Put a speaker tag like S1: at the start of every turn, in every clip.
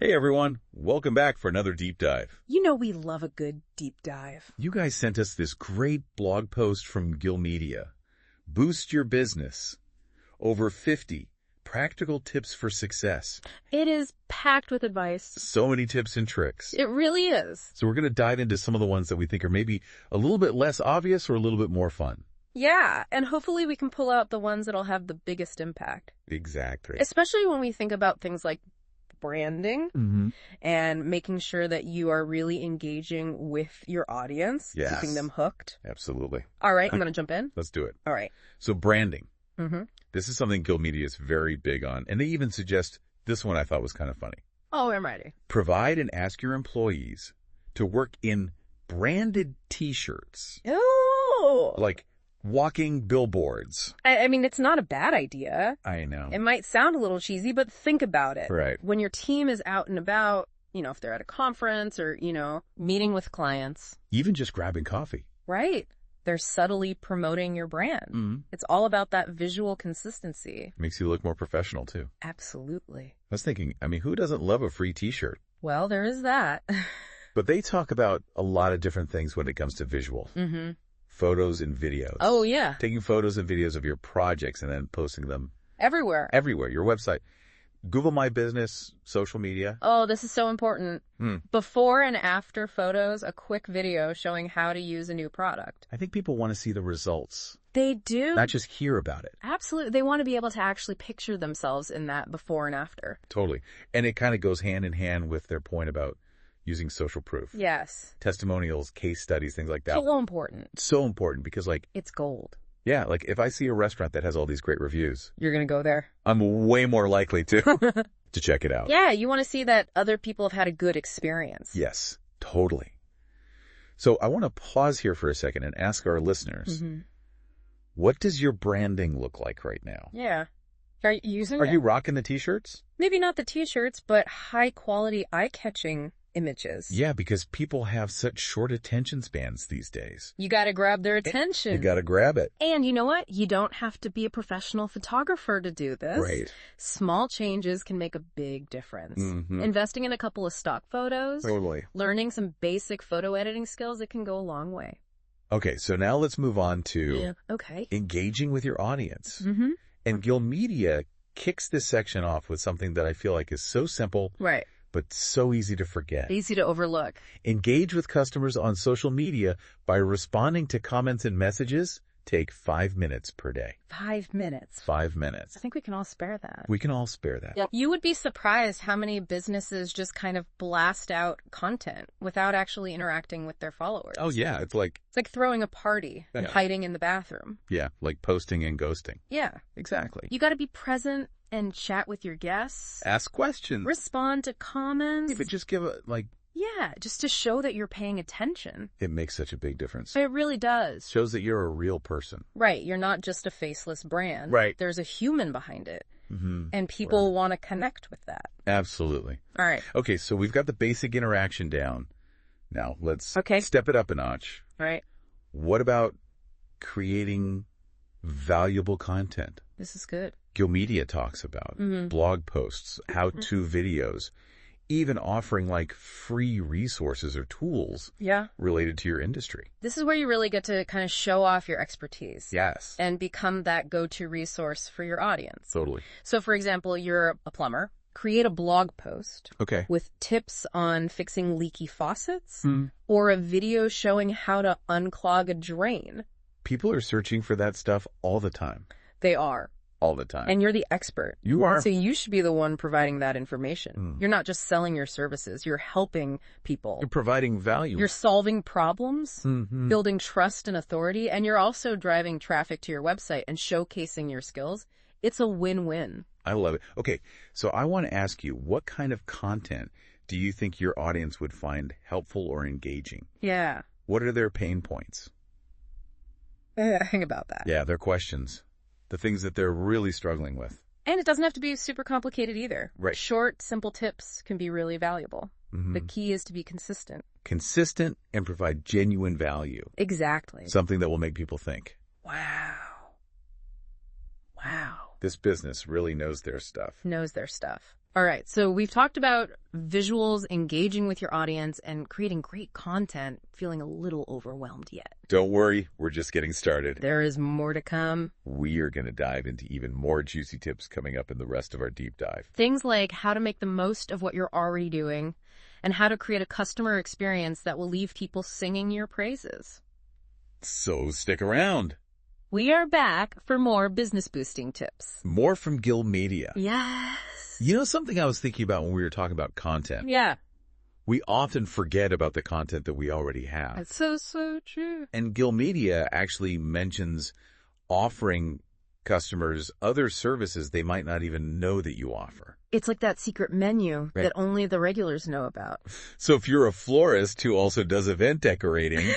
S1: Hey everyone, welcome back for another deep dive.
S2: You know we love a good deep dive.
S1: You guys sent us this great blog post from Gilmedia. Boost your business. Over 50 practical tips for success.
S2: It is packed with advice.
S1: So many tips and tricks.
S2: It really is.
S1: So we're going to dive into some of the ones that we think are maybe a little bit less obvious or a little bit more fun.
S2: Yeah, and hopefully we can pull out the ones that'll have the biggest impact.
S1: Exactly.
S2: Especially when we think about things like branding and making sure that you are really engaging with your audience,
S1: Yes.
S2: keeping them hooked.
S1: Absolutely.
S2: All right, I'm going to jump in.
S1: Let's do it.
S2: All right.
S1: So branding.
S2: Mm-hmm.
S1: This is something Gilmedia is very big on. And they even suggest this one I thought was kind of funny.
S2: Oh, I'm ready.
S1: Provide and ask your employees to work in branded T-shirts.
S2: Oh!
S1: Like walking billboards.
S2: I mean, it's not a bad idea.
S1: I know.
S2: It might sound a little cheesy, but think about it.
S1: Right.
S2: When your team is out and about, if they're at a conference or, meeting with clients.
S1: Even just grabbing coffee.
S2: Right. They're subtly promoting your brand.
S1: Mm-hmm.
S2: It's all about that visual consistency.
S1: Makes you look more professional, too.
S2: Absolutely.
S1: I was thinking, who doesn't love a free T-shirt?
S2: Well, there is that.
S1: But they talk about a lot of different things when it comes to visual.
S2: Mm-hmm.
S1: Photos and videos.
S2: Oh, yeah.
S1: Taking photos and videos of your projects and then posting them
S2: Everywhere.
S1: everywhere. Your website, Google My Business, social media.
S2: Oh, this is so important.
S1: Hmm.
S2: Before and after photos, a quick video showing how to use a new product.
S1: I think people want to see the results,
S2: They do.
S1: not just hear about it.
S2: Absolutely. They want to be able to actually picture themselves in that before and after.
S1: Totally. And it kind of goes hand in hand with their point about using social proof.
S2: Yes.
S1: Testimonials, case studies, things like that.
S2: So important.
S1: So important because
S2: It's gold.
S1: if I see a restaurant that has all these great reviews,
S2: You're going to go there.
S1: I'm way more likely to check it out.
S2: Yeah, you want to see that other people have had a good experience.
S1: Yes, totally. So I want to pause here for a second and ask our listeners, what does your branding look like right now?
S2: Yeah. Are you using
S1: Are
S2: it?
S1: you rocking the T-shirts?
S2: Maybe not the T-shirts, but high-quality, eye-catching images.
S1: Yeah, because people have such short attention spans these days.
S2: You got to grab their attention.
S1: You got to grab it.
S2: And you know what? You don't have to be a professional photographer to do this.
S1: Right.
S2: Small changes can make a big difference.
S1: Mm-hmm.
S2: Investing in a couple of stock photos,
S1: Totally.
S2: learning some basic photo editing skills, it can go a long way.
S1: Okay, so now let's move on to
S2: Okay.
S1: engaging with your audience.
S2: Mm-hmm.
S1: And Gilmedia kicks this section off with something that I feel like is so simple,
S2: Right.
S1: but so easy to forget.
S2: Easy to overlook.
S1: Engage with customers on social media by responding to comments and messages. Take 5 minutes per day.
S2: 5 minutes.
S1: 5 minutes.
S2: I think we can all spare that.
S1: We can all spare that.
S2: Yep. You would be surprised how many businesses just kind of blast out content without actually interacting with their followers.
S1: Oh, yeah. It's like
S2: throwing a party and hiding in the bathroom.
S1: Yeah, like posting and ghosting.
S2: Yeah.
S1: Exactly.
S2: You got to be present and chat with your guests.
S1: Ask questions.
S2: Respond to comments.
S1: But just give
S2: Yeah, just to show that you're paying attention.
S1: it makes such a big difference.
S2: It really does.
S1: Shows that you're a real person.
S2: Right. You're not just a faceless brand.
S1: Right.
S2: There's a human behind it.
S1: Mm-hmm.
S2: And people want to connect with that.
S1: Absolutely.
S2: All right.
S1: Okay, so we've got the basic interaction down. Now, let's
S2: Okay.
S1: step it up a notch.
S2: All right.
S1: What about creating valuable content?
S2: This is good.
S1: Gilmedia talks about blog posts, how-to videos, even offering like free resources or tools
S2: Yeah.
S1: related to your industry.
S2: This is where you really get to kind of show off your expertise.
S1: Yes.
S2: And become that go-to resource for your audience.
S1: Totally.
S2: So, for example, you're a plumber. Create a blog post
S1: Okay.
S2: with tips on fixing leaky faucets or a video showing how to unclog a drain.
S1: People are searching for that stuff all the time.
S2: They are.
S1: All the time.
S2: And you're the expert.
S1: You are.
S2: So you should be the one providing that information. You're not just selling your services. You're helping people.
S1: You're providing value.
S2: You're solving problems, building trust and authority, and you're also driving traffic to your website and showcasing your skills. It's a win-win.
S1: I love it. Okay, so I want to ask you, what kind of content do you think your audience would find helpful or engaging?
S2: Yeah.
S1: What are their pain points?
S2: Think about that.
S1: Yeah, their questions. The things that they're really struggling with.
S2: And it doesn't have to be super complicated either.
S1: Right.
S2: Short, simple tips can be really valuable.
S1: Mm-hmm.
S2: The key is to be consistent.
S1: Consistent and provide genuine value.
S2: Exactly.
S1: Something that will make people think,
S2: Wow.
S1: this business really knows their stuff.
S2: Knows their stuff. All right, so we've talked about visuals, engaging with your audience, and creating great content, feeling a little overwhelmed yet.
S1: Don't worry, we're just getting started.
S2: There is more to come.
S1: We are going to dive into even more juicy tips coming up in the rest of our deep dive.
S2: Things like how to make the most of what you're already doing and how to create a customer experience that will leave people singing your praises.
S1: So stick around.
S2: We are back for more business boosting tips.
S1: More from Gilmedia.
S2: Yes.
S1: You know something I was thinking about when we were talking about content?
S2: Yeah.
S1: We often forget about the content that we already have.
S2: That's so true.
S1: And Gilmedia actually mentions offering customers other services they might not even know that you offer.
S2: It's like that secret menu
S1: Right.
S2: that only the regulars know about.
S1: So if you're a florist who also does event decorating,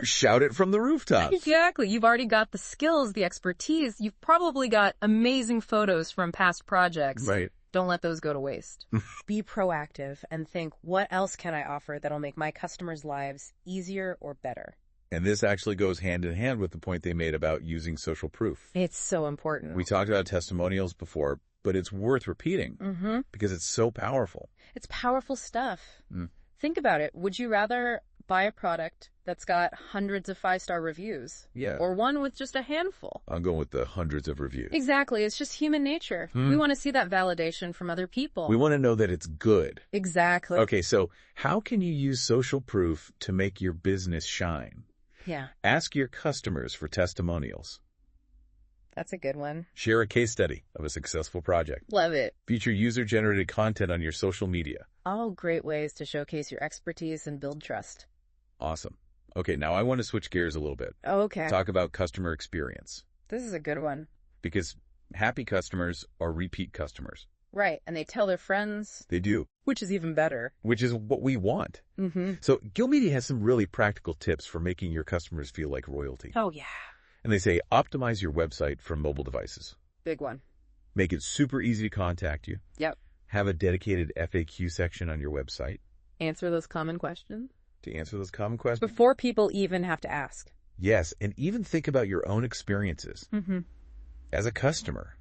S1: shout it from the rooftops.
S2: Exactly. You've already got the skills, the expertise. You've probably got amazing photos from past projects.
S1: Right.
S2: Don't let those go to waste. Be proactive and think, what else can I offer that'll make my customers' lives easier or better?
S1: And this actually goes hand in hand with the point they made about using social proof.
S2: It's so important.
S1: We talked about testimonials before, but it's worth repeating because it's so powerful.
S2: It's powerful stuff. Think about it. Would you rather buy a product that's got hundreds of 5-star reviews?
S1: Yeah.
S2: Or one with just a handful?
S1: I'm going with the hundreds of reviews.
S2: Exactly. It's just human nature. We want to see that validation from other people.
S1: We want to know that it's good.
S2: Exactly.
S1: Okay, so how can you use social proof to make your business shine?
S2: Yeah,
S1: Ask your customers for testimonials.
S2: that's a good one.
S1: Share a case study of a successful project.
S2: Love it.
S1: Feature user-generated content on your social media.
S2: All great ways to showcase your expertise and build trust.
S1: Awesome. Okay, now I want to switch gears a little bit.
S2: Okay.
S1: Talk about customer experience.
S2: This is a good one.
S1: Because happy customers are repeat customers.
S2: Right, and they tell their friends.
S1: They do.
S2: Which is even better.
S1: Which is what we want. So Gilmedia has some really practical tips for making your customers feel like royalty.
S2: Oh, yeah.
S1: And they say, optimize your website from mobile devices.
S2: Big one.
S1: Make it super easy to contact you.
S2: Yep.
S1: Have a dedicated FAQ section on your website
S2: Answer those common questions.
S1: to answer those common questions.
S2: Before people even have to ask.
S1: Yes, and even think about your own experiences. As a customer,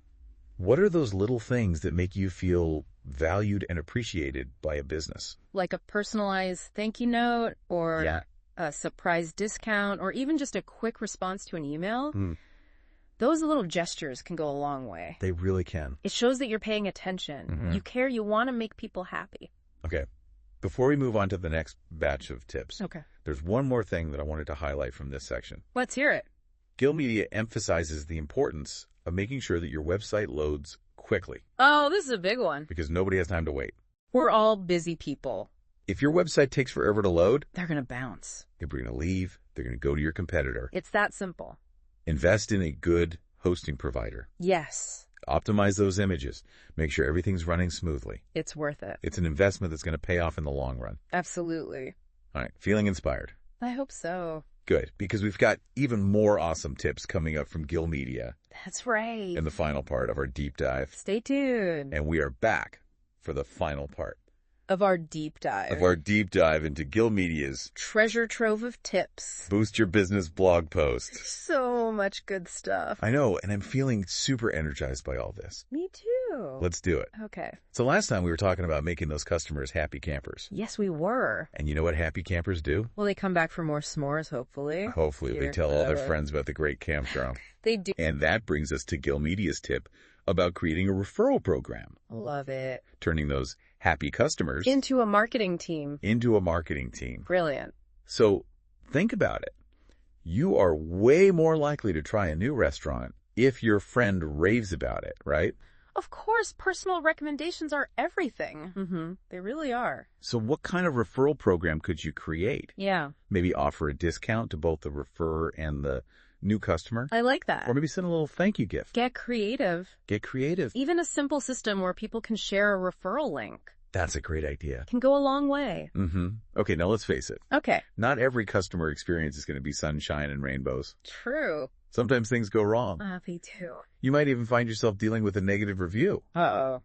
S1: what are those little things that make you feel valued and appreciated by a business?
S2: Like a personalized thank you note or a surprise discount or even just a quick response to an email. Those little gestures can go a long way.
S1: They really can.
S2: It shows that you're paying attention. You care. You want to make people happy.
S1: Okay. Before we move on to the next batch of tips,
S2: Okay.
S1: there's one more thing that I wanted to highlight from this section.
S2: Let's hear it.
S1: Gilmedia emphasizes the importance of making sure that your website loads quickly
S2: Oh, this is a big one.
S1: because nobody has time to wait.
S2: We're all busy people.
S1: If your website takes forever to load,
S2: They're going to bounce.
S1: they're going to leave. They're going to go to your competitor.
S2: It's that simple.
S1: Invest in a good hosting provider.
S2: Yes.
S1: Optimize those images. Make sure everything's running smoothly.
S2: It's worth it.
S1: It's an investment that's going to pay off in the long run.
S2: Absolutely.
S1: All right. Feeling inspired?
S2: I hope so.
S1: Good, because we've got even more awesome tips coming up from Gilmedia
S2: That's right.
S1: in the final part of our deep dive.
S2: Stay tuned.
S1: And we are back for the final part
S2: Of our deep dive.
S1: of our deep dive into Gilmedia's
S2: treasure trove of tips.
S1: Boost Your Business blog post.
S2: So much good stuff.
S1: I know, and I'm feeling super energized by all this.
S2: Me too.
S1: Let's do it.
S2: Okay.
S1: So last time we were talking about making those customers happy campers.
S2: Yes, we were.
S1: And you know what happy campers do?
S2: Well, they come back for more s'mores, hopefully.
S1: Hopefully they
S2: Here,
S1: tell all their
S2: whatever.
S1: friends about the great campground.
S2: They do.
S1: And that brings us to Gilmedia's tip about creating a referral program,
S2: Love it.
S1: turning those happy customers
S2: Into a marketing team.
S1: into a marketing team.
S2: Brilliant.
S1: So think about it. You are way more likely to try a new restaurant if your friend raves about it, right?
S2: Of course, personal recommendations are everything. They really are.
S1: So what kind of referral program could you create?
S2: Yeah.
S1: Maybe offer a discount to both the referrer and the new customer?
S2: I like that.
S1: Or maybe send a little thank you gift.
S2: Get creative.
S1: Get creative.
S2: Even a simple system where people can share a referral link
S1: That's a great idea.
S2: can go a long way.
S1: Okay, now let's face it.
S2: Okay.
S1: Not every customer experience is going to be sunshine and rainbows.
S2: True.
S1: Sometimes things go wrong.
S2: Me too.
S1: You might even find yourself dealing with a negative review.
S2: Uh-oh.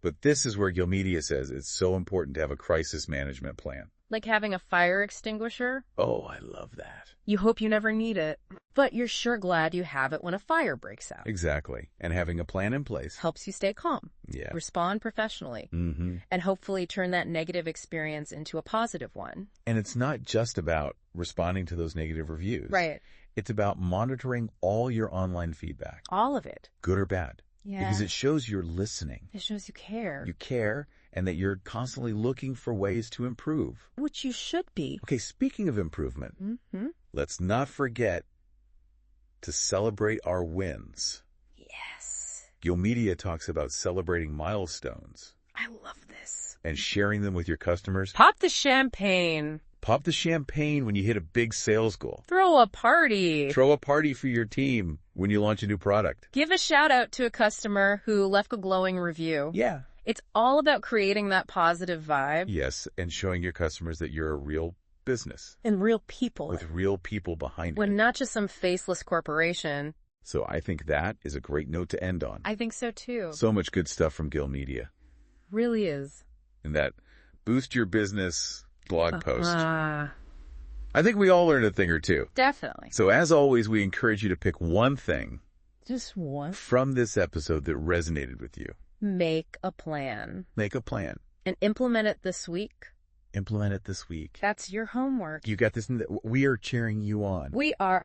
S1: But this is where Gilmedia says it's so important to have a crisis management plan.
S2: like having a fire extinguisher.
S1: Oh, I love that.
S2: You hope you never need it, but you're sure glad you have it when a fire breaks out.
S1: Exactly. And having a plan in place
S2: Helps you stay calm.
S1: Yeah.
S2: Respond professionally. And hopefully turn that negative experience into a positive one.
S1: And it's not just about responding to those negative reviews.
S2: Right.
S1: It's about monitoring all your online feedback.
S2: All of it.
S1: Good or bad.
S2: Yeah.
S1: Because it shows you're listening.
S2: It shows you care.
S1: You care, and that you're constantly looking for ways to improve.
S2: Which you should be.
S1: Okay, speaking of improvement, let's not forget to celebrate our wins.
S2: Yes.
S1: Gilmedia talks about celebrating milestones.
S2: I love this.
S1: And sharing them with your customers.
S2: Pop the champagne.
S1: Pop the champagne when you hit a big sales goal.
S2: Throw a party.
S1: Throw a party for your team when you launch a new product.
S2: Give a shout out to a customer who left a glowing review.
S1: Yeah.
S2: It's all about creating that positive vibe.
S1: Yes, and showing your customers that you're a real business.
S2: And real people.
S1: With real people behind it.
S2: When not just some faceless corporation.
S1: So I think that is a great note to end on.
S2: I think so too.
S1: So much good stuff from Gilmedia.
S2: Really is.
S1: And that Boost Your Business blog post. I think we all learned a thing or two.
S2: Definitely.
S1: So as always, we encourage you to pick one thing.
S2: Just one.
S1: From this episode that resonated with you.
S2: Make a plan.
S1: Make a plan.
S2: And implement it this week.
S1: Implement it this week.
S2: That's your homework.
S1: You got this. We are cheering you on.
S2: We are.